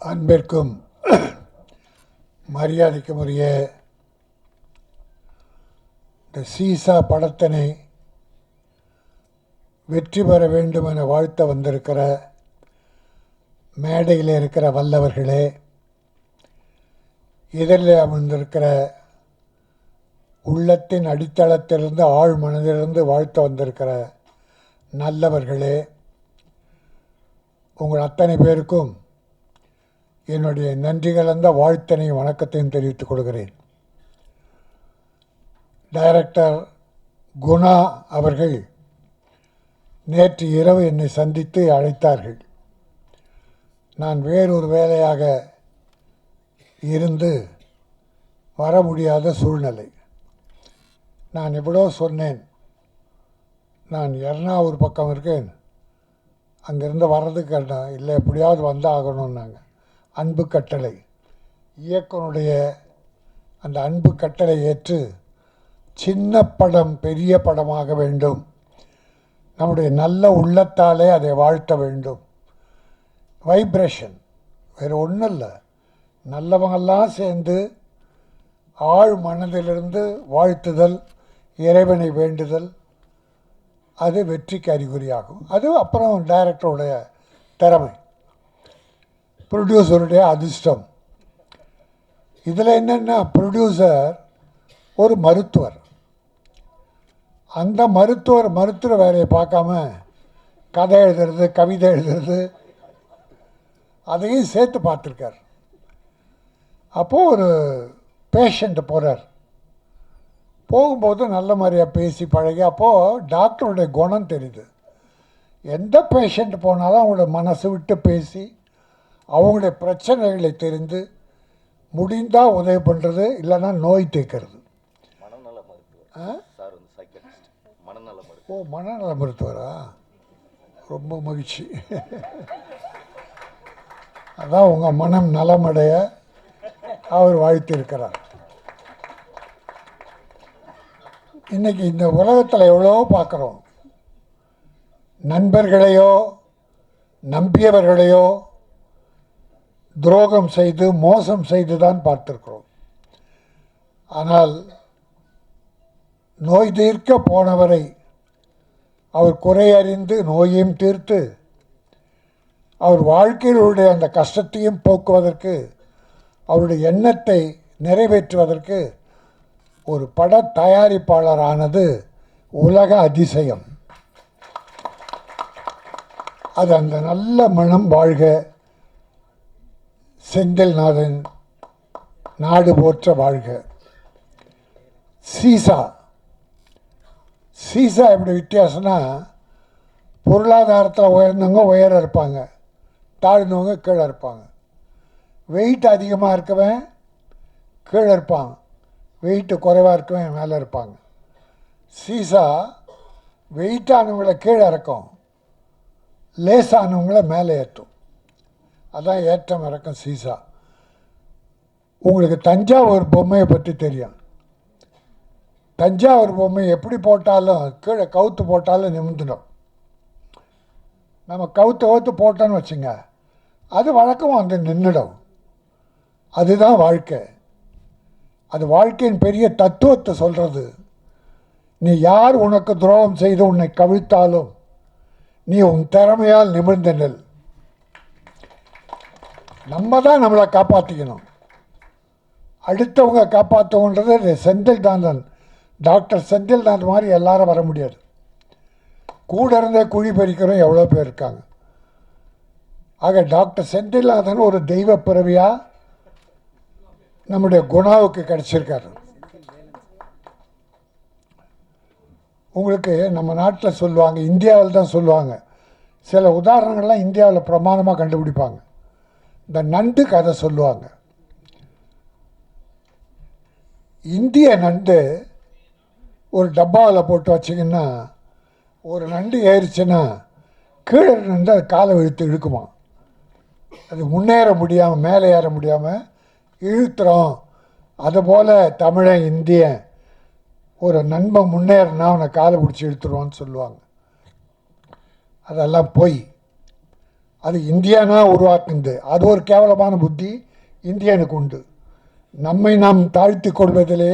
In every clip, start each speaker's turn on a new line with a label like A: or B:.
A: அன்பிற்கும் மரியாதைக்கும் உரிய இந்த சீசா படத்தினை வெற்றி பெற வேண்டும் என வாழ்த்த வந்திருக்கிற மேடையில் இருக்கிற வல்லவர்களே, இதழில் அமர்ந்திருக்கிற உள்ளத்தின் அடித்தளத்திலிருந்து ஆழ் மனதிலிருந்து வாழ்த்த வந்திருக்கிற நல்லவர்களே, உங்கள் அத்தனை பேருக்கும் என்னுடைய நன்றி கலந்த வாழ்த்தனையும் வணக்கத்தையும் தெரிவித்துக் கொள்கிறேன். டைரக்டர் குணா அவர்கள் நேற்று இரவு என்னை சந்தித்து அழைத்தார்கள். நான் வேறொரு வேலையாக இருந்து வர முடியாத சூழ்நிலை. நான் எவ்வளோ சொன்னேன், நான் எர்ணாவூர் பக்கம் இருக்கேன், அங்கேருந்து வர்றதுக்கு இல்லை, எப்படியாவது வந்தாகணும்னாங்க. அன்பு கட்டளை இயக்குனுடைய அந்த அன்பு கட்டளை ஏற்று சின்ன படம் பெரிய படமாக வேண்டும், நம்முடைய நல்ல உள்ளத்தாலே அதை வாழ்த்த வேண்டும். வைப்ரேஷன் வேறு ஒன்றும் இல்லை, நல்லவங்கெல்லாம் சேர்ந்து ஆழ் மனதிலிருந்து வாழ்த்துதல், இறைவனை வேண்டுதல், அது வெற்றிக்கு அறிகுறியாகும். அது அப்புறம் டைரக்டருடைய திறமை, ப்ரொடியூசருடைய அதிர்ஷ்டம். இதில் என்னென்னா, ப்ரொடியூசர் ஒரு மருத்துவர். அந்த மருத்துவர் வேலையை பார்க்காம கதை எழுதுறது, கவிதை எழுதுறது, அதையும் சேர்த்து பார்த்துருக்கார். அப்போது ஒரு பேஷண்ட்டு போகிறார். போகும்போது நல்ல மாதிரியாக பேசி பழகி, அப்போது டாக்டருடைய குணம் தெரியுது. எந்த பேஷண்ட் போனாலும் அவங்களோட மனசு விட்டு பேசி அவங்களுடைய பிரச்சனைகளை தெரிந்து முடிந்தால் உதவி பண்ணுறது, இல்லைன்னா நோய் தீர்க்கிறது. ஓ, மனநல மருத்துவரா? ரொம்ப மகிழ்ச்சி. அதான் உங்கள் மனம் நலமடைய அவர் வாழ்த்திருக்கிறார். இன்றைக்கி இந்த உலகத்தில் எவ்வளோ பார்க்குறோம். நண்பர்களையோ நம்பியவர்களையோ துரோகம் செய்து மோசம் செய்து தான் பார்த்துருக்கிறோம். ஆனால் நோய் தீர்க்க போனவரை அவர் குறையறிந்து நோயையும் தீர்த்து அவர் வாழ்க்கையிலுடைய அந்த கஷ்டத்தையும் போக்குவதற்கு, அவருடைய எண்ணத்தை நிறைவேற்றுவதற்கு ஒரு பட தயாரிப்பாளரானது உலக அதிசயம். அது அந்த நல்ல மனம் வாழ்க, செந்தில்நாதன் நாடு போற்ற வாழ்க. சீசா எப்படி வித்தியாசம்னா, பொருளாதாரத்தில் உயர்ந்தவங்க உயர இருப்பாங்க, தாழ்ந்தவங்க கீழே இருப்பாங்க. வெயிட் அதிகமாக இருக்கவன் கீழே இருப்பான், வெயிட்டு குறைவாக இருக்கவன் மேலே இருப்பாங்க. சீசா வெயிட்டானவங்களை கீழே இறக்கும், லேசானவங்களை மேலே ஏற்றும். அதான் ஏற்றம் இறக்கம் சீசா. உங்களுக்கு தஞ்சாவூர் பொம்மையை பற்றி தெரியும். தஞ்சாவூர் பொம்மை எப்படி போட்டாலும் கீழே கவுத்து போட்டாலும் நிமிந்துடும். நம்ம கவுத்து போட்டோன்னு வச்சுங்க, அது வழக்கமாக வந்து நின்றுடும். அதுதான் வாழ்க்கை. அது வாழ்க்கையின் பெரிய தத்துவத்தை சொல்கிறது. நீ யார் உனக்கு துரோகம் செய்து உன்னை கவிழ்த்தாலும் நீ உன் திறமையால் நிமிர்ந்த நெல். நம்ம தான் நம்மளை காப்பாற்றிக்கணும், அடுத்தவங்க காப்பாற்றணுன்றது செந்தில்நாதன், டாக்டர் செந்தில்நாதன் மாதிரி எல்லாரும் வர முடியாது. கூட இருந்தே குழி பறிக்கிறோம் எவ்வளோ பேர் இருக்காங்க. ஆக டாக்டர் செந்தில்நாதன் ஒரு தெய்வ பிறவியாக நம்முடைய குணாவுக்கு கிடச்சிருக்காரு. உங்களுக்கு நம்ம நாட்டில் சொல்லுவாங்க, இந்தியாவில் தான் சொல்லுவாங்க, சில உதாரணங்கள்லாம் இந்தியாவில் பிரமாதமாக கண்டுபிடிப்பாங்க. இந்த நண்டு கதை சொல்லுவாங்க. இந்திய நண்டு ஒரு டப்பாவில் போட்டு வச்சிங்கன்னா, ஒரு நண்டு ஏறிச்சுன்னா கீழே நண்டு அது காலை இழுத்து இழுக்குமா. அது முன்னேற முடியாமல், மேலே ஏற முடியாமல் இழுத்துறோம். அதுபோல் தமிழன் இந்தியன் ஒரு நண்பன் முன்னேறினா அவனை காலை பிடிச்சி இழுத்துருவான்னு சொல்லுவாங்க. அதெல்லாம் போய் அது இந்தியானா உருவாக்குது. அது ஒரு கேவலமான புத்தி இந்தியனுக்கு உண்டு. நம்மை நாம் தாழ்த்தி கொள்வதிலே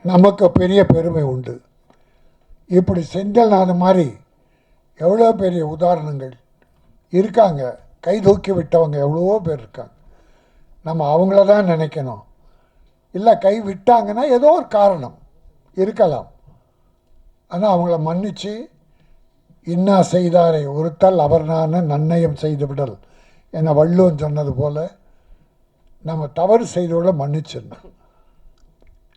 A: நமக்கு பெரிய பெருமை உண்டு. இப்படி செந்தில்நாதன் மாதிரி எவ்வளோ பெரிய உதாரணங்கள் இருக்காங்க. கை தூக்கி விட்டவங்க எவ்வளவோ பேர் இருக்காங்க. நம்ம அவங்கள தான் நினைக்கணும். இல்லை கை விட்டாங்கன்னா ஏதோ ஒரு காரணம் இருக்கலாம். ஆனால் அவங்கள மன்னித்து இன்னா செய்தாரை ஒருத்தல் அவர் நான் நன்னயம் செய்து விடல் என வள்ளுவன் சொன்னது போல் நம்ம தவறு செய்தோட மன்னிச்சிடணும்.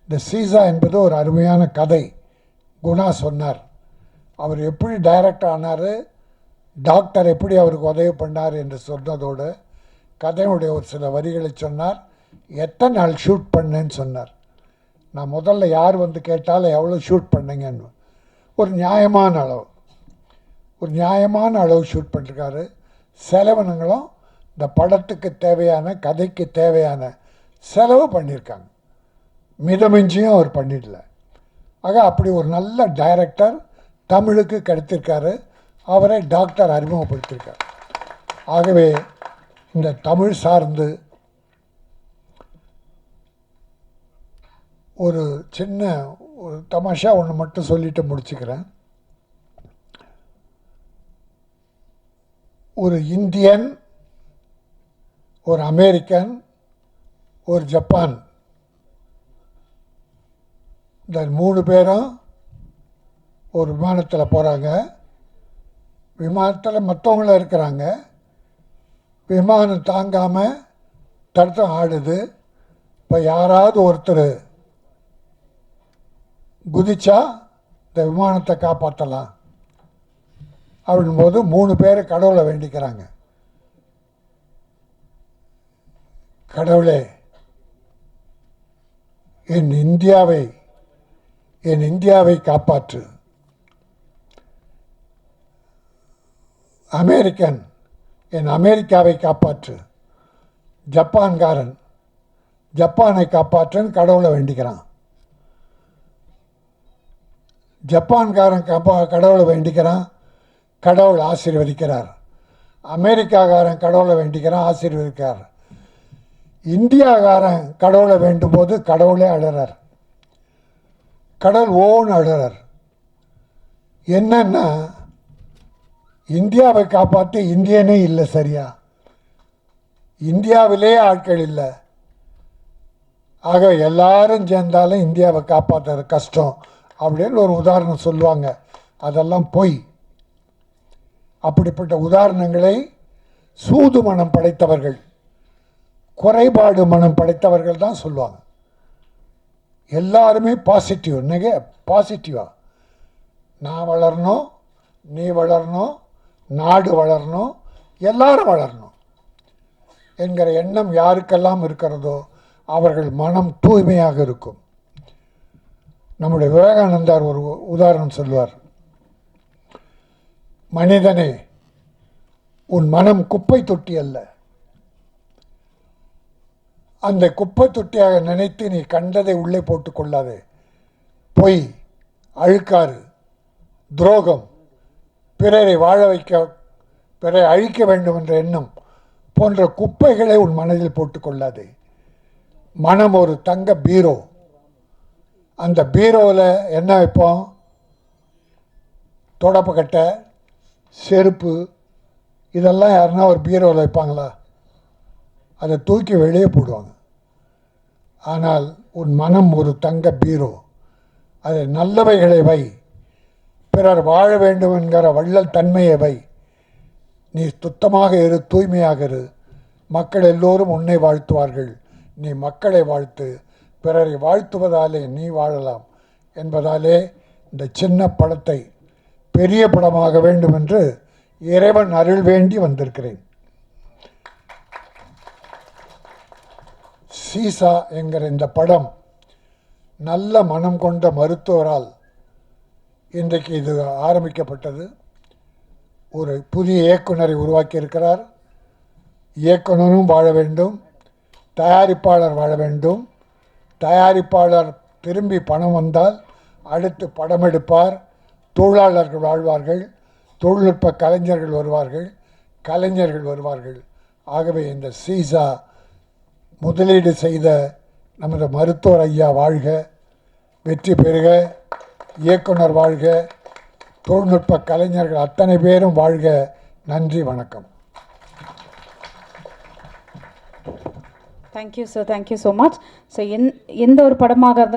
A: இந்த சீசா என்பது ஒரு அருமையான கதை. குணா சொன்னார். அவர் எப்படி டைரக்டர் ஆனார், டாக்டர் எப்படி அவருக்கு உதவி பண்ணார் என்று சொன்னதோடு கதையுடைய ஒரு சில வரிகளை சொன்னார். எத்தனை நாள் ஷூட் பண்ணேன்னு சொன்னார். நான் முதல்ல யார் வந்து கேட்டாலும் எவ்வளோ ஷூட் பண்ணீங்கன்னு ஒரு நியாயமான அளவு ஷூட் பண்ணிருக்காரு. செலவினங்களும் இந்த படத்துக்கு தேவையான கதைக்கு தேவையான செலவு பண்ணியிருக்காங்க. மிதமிஞ்சியும் அவர் பண்ணிடல. ஆக அப்படி ஒரு நல்ல டைரக்டர் தமிழுக்கு கிடைத்திருக்காரு. அவரை டாக்டர் அறிமுகப்படுத்தியிருக்கார். ஆகவே இந்த தமிழ் சார்ந்து ஒரு சின்ன ஒரு தமாஷா ஒன்று மட்டும் சொல்லிட்டு முடிச்சுக்கிறேன். ஒரு இந்தியன், ஒரு அமெரிக்கன், ஒரு ஜப்பான், இந்த 3 பேரும் ஒரு விமானத்தில் போகிறாங்க. விமானத்தில் மற்றவங்களும் இருக்கிறாங்க. விமானம் தாங்காமல் தடுத்தம் ஆடுது. இப்போ யாராவது ஒருத்தர் குதிச்சா இந்த விமானத்தை காப்பாற்றலாம் அப்படின்போது 3 பேர் கடவுளை வேண்டிக்கிறாங்க. கடவுளே, என் இந்தியாவை காப்பாற்று. அமெரிக்கன், என் அமெரிக்காவை காப்பாற்று. ஜப்பானை காப்பாற்றுன்னு கடவுளை வேண்டிக்கிறான். ஜப்பான்காரன் கடவுளை வேண்டிக்கிறான், கடவுள் ஆசீர்வதிக்கிறார். அமெரிக்காக்காரன் கடவுளை வேண்டிக்கிறான், ஆசீர்வதிக்கிறார். இந்தியாக்காரன் கடவுளை வேண்டும் போது கடவுளே அழுறார். கடவுள் ஓன்னு அழுறார். என்னன்னா இந்தியாவை காப்பாற்றி இந்தியனே இல்லை. சரியா, இந்தியாவிலே ஆட்கள் இல்லை. ஆக எல்லாரும் சேர்ந்தாலும் இந்தியாவை காப்பாற்றுறது கஷ்டம் அப்படின்னு ஒரு உதாரணம் சொல்லுவாங்க. அதெல்லாம் பொய். அப்படிப்பட்ட உதாரணங்களை சூது மனம் படைத்தவர்கள், குறைபாடு மனம் படைத்தவர்கள் தான் சொல்லுவாங்க. எல்லாருமே பாசிட்டிவாக நான் வளரணும், நீ வளரணும், நாடு வளரணும், எல்லாரும் வளரணும் என்கிற எண்ணம் யாருக்கெல்லாம் இருக்கிறதோ அவர்கள் மனம் தூய்மையாக இருக்கும். நம்முடைய விவேகானந்தார் ஒரு உதாரணம் சொல்வார். மனிதனே, உன் மனம் குப்பை தொட்டி அல்ல. அந்த குப்பை தொட்டியாக நினைத்து நீ கண்டதை உள்ளே போட்டுக் கொள்ளாதே. பொய், அழுக்காறு, துரோகம், பிறரை அழிக்க வேண்டும் என்ற எண்ணம் போன்ற குப்பைகளை உன் மனதில் போட்டுக்கொள்ளாதே. மனம் ஒரு தங்க பீரோ. அந்த பீரோவில் என்ன வைப்போம்? தொடப்பக்கட்டை, செருப்பு, இதெல்லாம் யாருன்னா ஒரு பீரோவில் வைப்பாங்களா? அதை தூக்கி வெளியே போடுவாங்க. ஆனால் உன் மனம் ஒரு தங்க பீரோ. அதை நல்லவைகளை வை, பிறர் வாழ வேண்டும் என்கிற வள்ளல் தன்மையை வை. நீ சுத்தமாக இரு, தூய்மையாக இரு. மக்கள் எல்லோரும் உன்னை வாழ்த்துவார்கள். நீ மக்களை வாழ்த்து. பிறரை வாழ்த்துவதாலே நீ வாழலாம் என்பதாலே இந்த சின்ன படத்தை பெரிய படமாக வேண்டும் என்று இறைவன் அருள் வேண்டி வந்திருக்கிறேன். சீசா என்கிற இந்த படம் நல்ல மனம் கொண்ட மருத்துவரால் இன்றைக்கு இது ஆரம்பிக்கப்பட்டது. ஒரு புதிய இயக்குனரை உருவாக்கியிருக்கிறார். இயக்குனரும் வாழ வேண்டும், தயாரிப்பாளர் வாழ வேண்டும். தயாரிப்பாளர் திரும்பி பணம் வந்தால் அடுத்து படம் எடுப்பார். தொழிலாளர்கள் வாழ்வார்கள், தொழில்நுட்ப கலைஞர்கள் வருவார்கள், கலைஞர்கள் வருவார்கள். ஆகவே இந்த சீசா முதலீடு செய்த நமது மருத்துவர் ஐயா வாழ்க, வெற்றி பெறுக, இயக்குனர் வாழ்க, தொழில்நுட்ப கலைஞர்கள் அத்தனை பேரும் வாழ்க. நன்றி, வணக்கம்.
B: Thank you sir, thank you so much. So எந்த ஒரு படமாக இருந்தாலும்